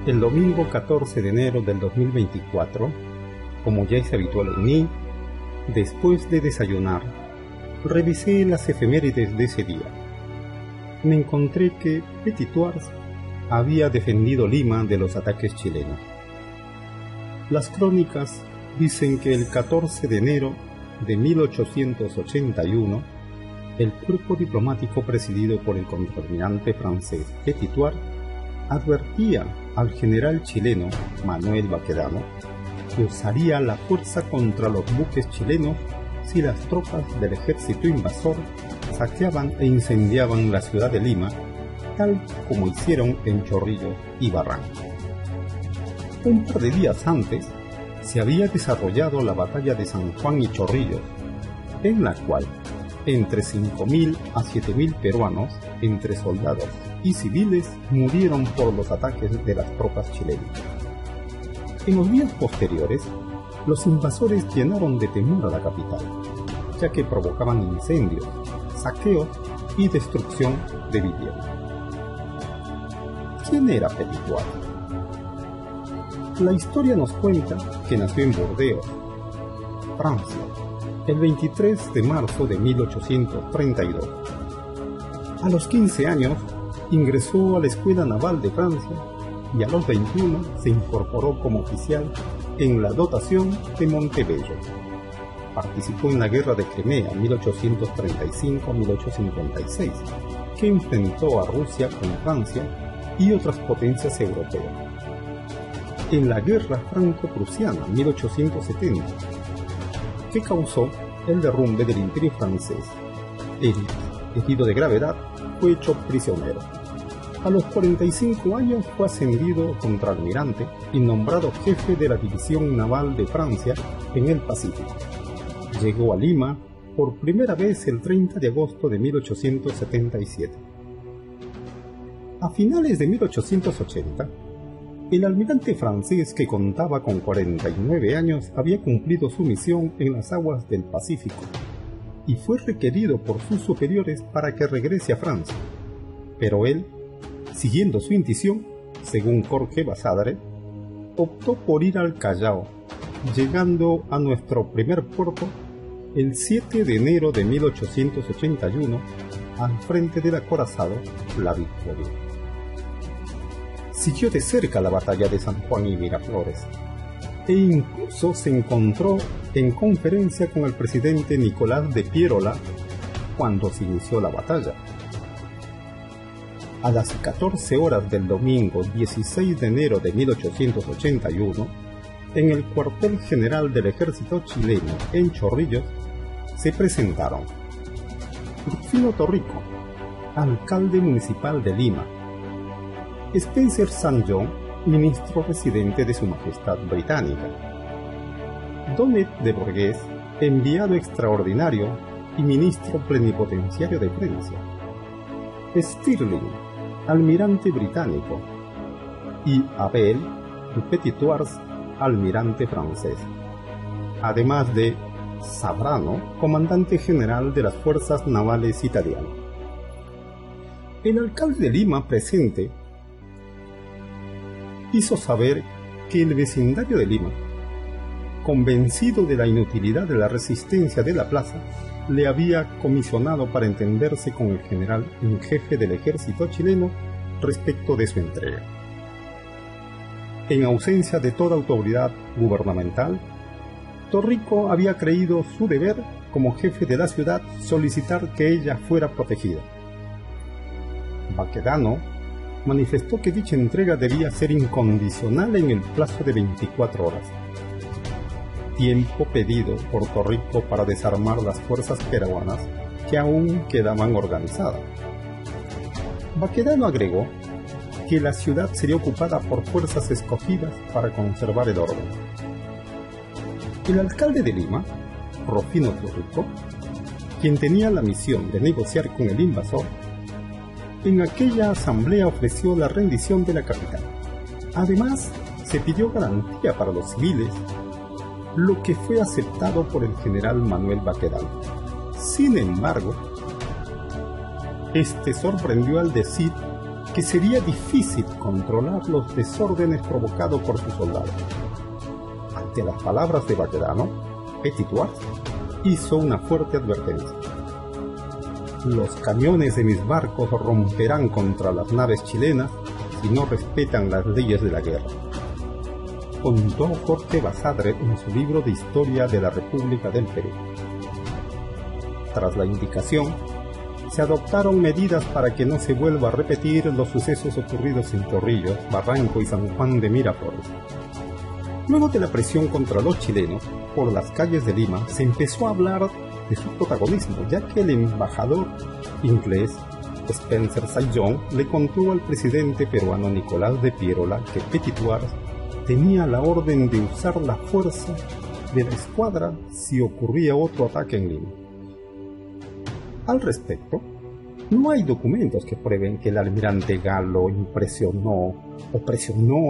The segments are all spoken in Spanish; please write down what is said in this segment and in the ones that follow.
El domingo 14 de enero del 2024, como ya es habitual en mí, después de desayunar, revisé las efemérides de ese día. Me encontré que Petit-Thouars había defendido Lima de los ataques chilenos. Las crónicas dicen que el 14 de enero de 1881, el cuerpo diplomático presidido por el contraalmirante francés Petit-Thouars advertía al general chileno Manuel Baquedano que usaría la fuerza contra los buques chilenos si las tropas del ejército invasor saqueaban e incendiaban la ciudad de Lima, tal como hicieron en Chorrillos y Barranco. Un par de días antes se había desarrollado la batalla de San Juan y Chorrillos, en la cual entre 5.000 a 7.000 peruanos, entre soldados y civiles, murieron por los ataques de las tropas chilenas. En los días posteriores, los invasores llenaron de temor a la capital, ya que provocaban incendios, saqueos y destrucción de viviendas. ¿Quién era Petit-Thouars? La historia nos cuenta que nació en Burdeos, Francia, el 23 de marzo de 1832. A los 15 años ingresó a la Escuela Naval de Francia y a los 21 se incorporó como oficial en la dotación de Montebello. Participó en la Guerra de Crimea 1835-1856, que enfrentó a Rusia con Francia y otras potencias europeas. En la Guerra Franco-Prusiana 1870, que causó el derrumbe del Imperio francés. Herido de gravedad, fue hecho prisionero. A los 45 años fue ascendido a contraalmirante y nombrado jefe de la División Naval de Francia en el Pacífico. Llegó a Lima por primera vez el 30 de agosto de 1877. A finales de 1880, el almirante francés, que contaba con 49 años, había cumplido su misión en las aguas del Pacífico y fue requerido por sus superiores para que regrese a Francia. Pero él, siguiendo su intuición, según Jorge Basadre, optó por ir al Callao, llegando a nuestro primer puerto el 7 de enero de 1881 al frente del acorazado La Victoria. Siguió de cerca la batalla de San Juan y Miraflores e incluso se encontró en conferencia con el presidente Nicolás de Pierola cuando se inició la batalla. A las 14 horas del domingo 16 de enero de 1881, en el cuartel general del ejército chileno en Chorrillos, se presentaron Rufino Torrico, alcalde municipal de Lima; Spencer St. John, ministro residente de Su Majestad Británica; Donet de Borges, enviado extraordinario y ministro plenipotenciario de Francia; Stirling, almirante británico; y Abel de Petit-Thouars, almirante francés, además de Sabrano, comandante general de las fuerzas navales italianas. El alcalde de Lima presente hizo saber que el vecindario de Lima, convencido de la inutilidad de la resistencia de la plaza, le había comisionado para entenderse con el general en jefe del ejército chileno respecto de su entrega. En ausencia de toda autoridad gubernamental, Torrico había creído su deber como jefe de la ciudad solicitar que ella fuera protegida. Baquedano manifestó que dicha entrega debía ser incondicional en el plazo de 24 horas, tiempo pedido por Torrico para desarmar las fuerzas peruanas que aún quedaban organizadas. Baquedano agregó que la ciudad sería ocupada por fuerzas escogidas para conservar el orden. El alcalde de Lima, Rufino Torrico, quien tenía la misión de negociar con el invasor, en aquella asamblea ofreció la rendición de la capital. Además, se pidió garantía para los civiles, lo que fue aceptado por el general Manuel Baquedano. Sin embargo, este sorprendió al decir que sería difícil controlar los desórdenes provocados por sus soldados. Ante las palabras de Baquedano, Petit-Thouars hizo una fuerte advertencia. Los cañones de mis barcos romperán contra las naves chilenas si no respetan las leyes de la guerra, contó Jorge Basadre en su libro de Historia de la República del Perú. Tras la indicación, se adoptaron medidas para que no se vuelva a repetir los sucesos ocurridos en Chorrillos, Barranco y San Juan de Miraflores. Luego de la presión contra los chilenos, por las calles de Lima se empezó a hablar de su protagonismo, ya que el embajador inglés Spencer St. John le contó al presidente peruano Nicolás de Piérola que Petit-Thouars tenía la orden de usar la fuerza de la escuadra si ocurría otro ataque en Lima. Al respecto, no hay documentos que prueben que el almirante Galo presionó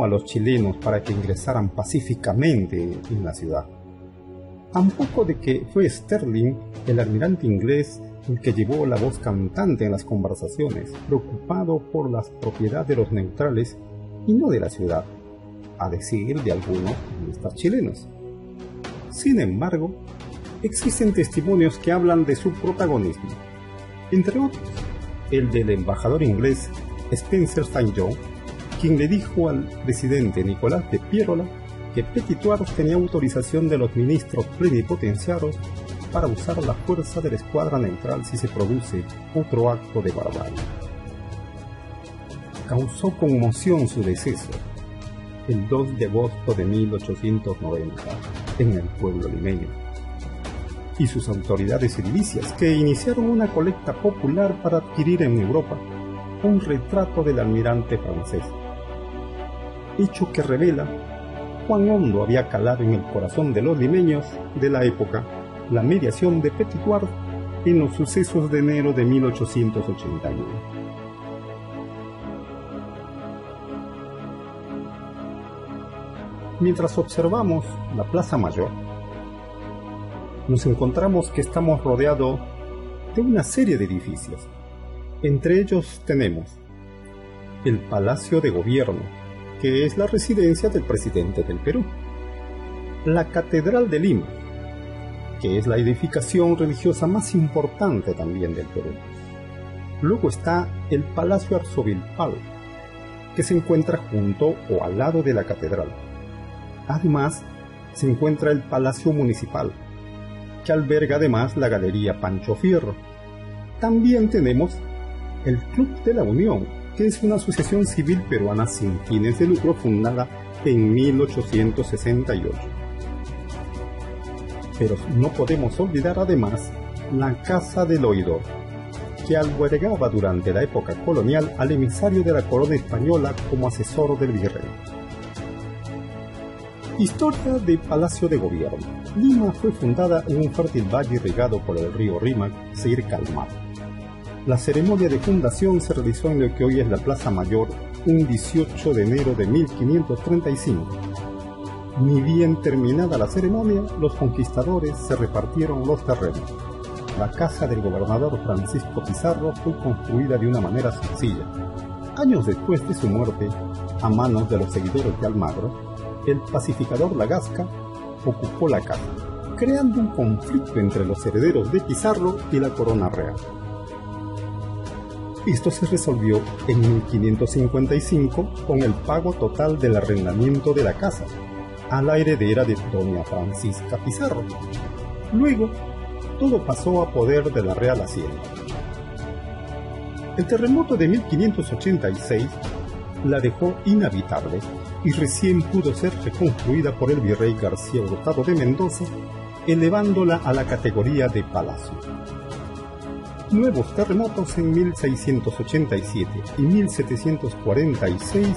a los chilenos para que ingresaran pacíficamente en la ciudad. Tampoco de que fue Sterling, el almirante inglés, el que llevó la voz cantante en las conversaciones, preocupado por las propiedades de los neutrales y no de la ciudad, a decir de algunos analistas chilenos. Sin embargo, existen testimonios que hablan de su protagonismo, entre otros, el del embajador inglés Spencer St. John, quien le dijo al presidente Nicolás de Piérola que Petit-Thouars tenía autorización de los ministros plenipotenciarios para usar la fuerza de la escuadra neutral si se produce otro acto de barbarie. Causó conmoción su deceso el 2 de agosto de 1890 en el pueblo limeño, y sus autoridades edilicias, que iniciaron una colecta popular para adquirir en Europa un retrato del almirante francés, hecho que revela cuán hondo había calado en el corazón de los limeños de la época la mediación de Petit-Thouars en los sucesos de enero de 1881. Mientras observamos la Plaza Mayor, nos encontramos que estamos rodeados de una serie de edificios. Entre ellos tenemos el Palacio de Gobierno, que es la residencia del presidente del Perú, la Catedral de Lima, que es la edificación religiosa más importante también del Perú. Luego está el Palacio Arzobispal, que se encuentra junto o al lado de la catedral. Además, se encuentra el Palacio Municipal, que alberga además la Galería Pancho Fierro. También tenemos el Club de la Unión, que es una asociación civil peruana sin fines de lucro fundada en 1868. Pero no podemos olvidar además la Casa del Oidor, que albergaba durante la época colonial al emisario de la corona española como asesor del virrey. Historia del Palacio de Gobierno. Lima fue fundada en un fértil valle regado por el río Rímac, cerca al mar. La ceremonia de fundación se realizó en lo que hoy es la Plaza Mayor un 18 de enero de 1535. Ni bien terminada la ceremonia, los conquistadores se repartieron los terrenos. La casa del gobernador Francisco Pizarro fue construida de una manera sencilla. Años después de su muerte, a manos de los seguidores de Almagro, el pacificador Lagasca ocupó la casa, creando un conflicto entre los herederos de Pizarro y la corona real. Esto se resolvió en 1555 con el pago total del arrendamiento de la casa a la heredera de doña Francisca Pizarro. Luego, todo pasó a poder de la Real Hacienda. El terremoto de 1586 la dejó inhabitable y recién pudo ser reconstruida por el virrey García Hurtado de Mendoza, elevándola a la categoría de palacio. Nuevos terremotos en 1687 y 1746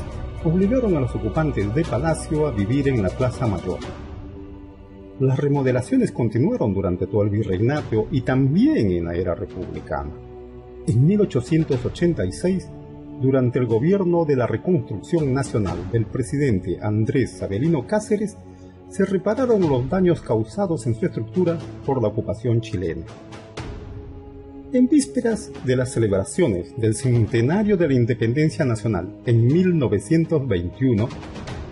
obligaron a los ocupantes de palacio a vivir en la Plaza Mayor. Las remodelaciones continuaron durante todo el virreinato y también en la era republicana. En 1886, durante el gobierno de la Reconstrucción Nacional del presidente Andrés Avelino Cáceres, se repararon los daños causados en su estructura por la ocupación chilena. En vísperas de las celebraciones del centenario de la Independencia Nacional en 1921,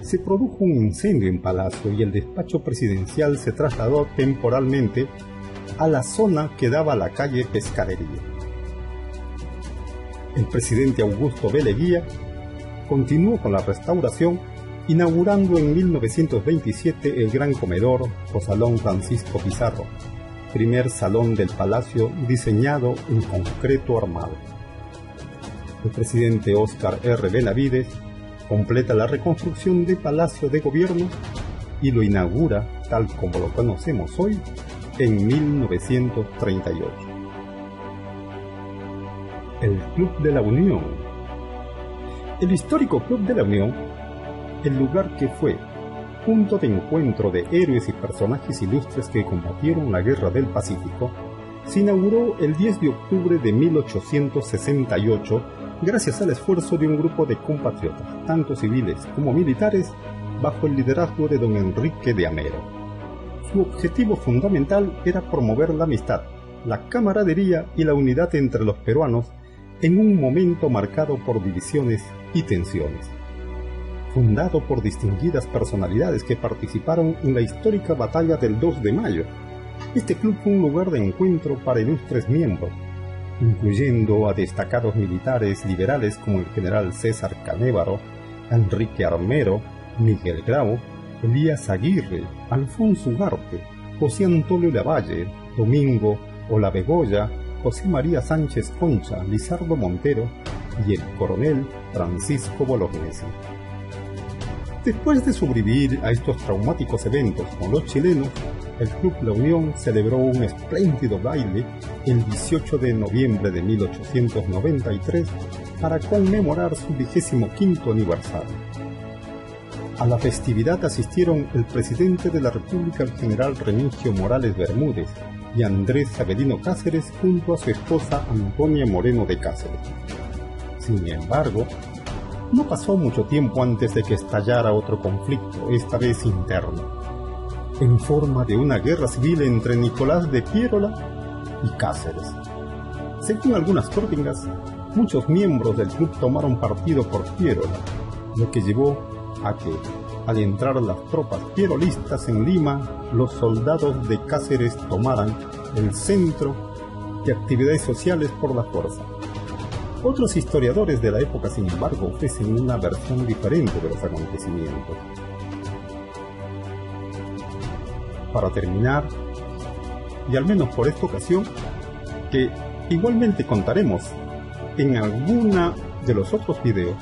se produjo un incendio en Palacio y el despacho presidencial se trasladó temporalmente a la zona que daba a la calle Pescadería. El presidente Augusto B. Leguía continuó con la restauración, inaugurando en 1927 el Gran Comedor o Salón Francisco Pizarro, primer salón del palacio diseñado en concreto armado. El presidente Óscar R. Benavides completa la reconstrucción del Palacio de Gobierno y lo inaugura tal como lo conocemos hoy en 1938. El Club de la Unión. El histórico Club de la Unión, el lugar que fue punto de encuentro de héroes y personajes ilustres que combatieron la Guerra del Pacífico, se inauguró el 10 de octubre de 1868 gracias al esfuerzo de un grupo de compatriotas, tanto civiles como militares, bajo el liderazgo de don Enrique de Amero. Su objetivo fundamental era promover la amistad, la camaradería y la unidad entre los peruanos en un momento marcado por divisiones y tensiones. Fundado por distinguidas personalidades que participaron en la histórica batalla del 2 de mayo, este club fue un lugar de encuentro para ilustres miembros, incluyendo a destacados militares liberales como el general César Canévaro, Enrique Armero, Miguel Grau, Elías Aguirre, Alfonso Ugarte, José Antonio Lavalle, Domingo Olabegoya, José María Sánchez Concha, Lizardo Montero y el coronel Francisco Bolognesi. Después de sobrevivir a estos traumáticos eventos con los chilenos, el Club La Unión celebró un espléndido baile el 18 de noviembre de 1893 para conmemorar su 25º aniversario. A la festividad asistieron el presidente de la República, el general Remigio Morales Bermúdez, y Andrés Avelino Cáceres junto a su esposa Antonia Moreno de Cáceres. Sin embargo, no pasó mucho tiempo antes de que estallara otro conflicto, esta vez interno, en forma de una guerra civil entre Nicolás de Piérola y Cáceres. Según algunas crónicas, muchos miembros del club tomaron partido por Piérola, lo que llevó a que, al entrar las tropas pierolistas en Lima, los soldados de Cáceres tomaran el centro de actividades sociales por la fuerza. Otros historiadores de la época, sin embargo, ofrecen una versión diferente de los acontecimientos. Para terminar, y al menos por esta ocasión, que igualmente contaremos en alguna de los otros videos,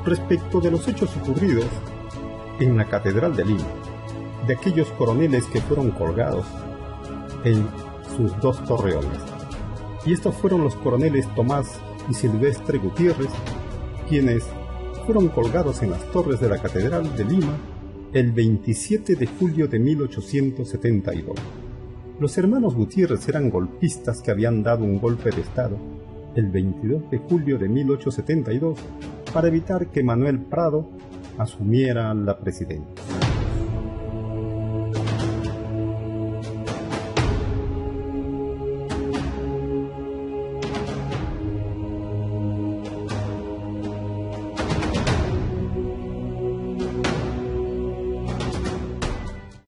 respecto de los hechos ocurridos en la Catedral de Lima, de aquellos coroneles que fueron colgados en sus dos torreones. Y estos fueron los coroneles Tomás y Silvestre Gutiérrez, quienes fueron colgados en las torres de la Catedral de Lima el 27 de julio de 1872. Los hermanos Gutiérrez eran golpistas que habían dado un golpe de Estado el 22 de julio de 1872 para evitar que Manuel Prado asumiera la presidencia.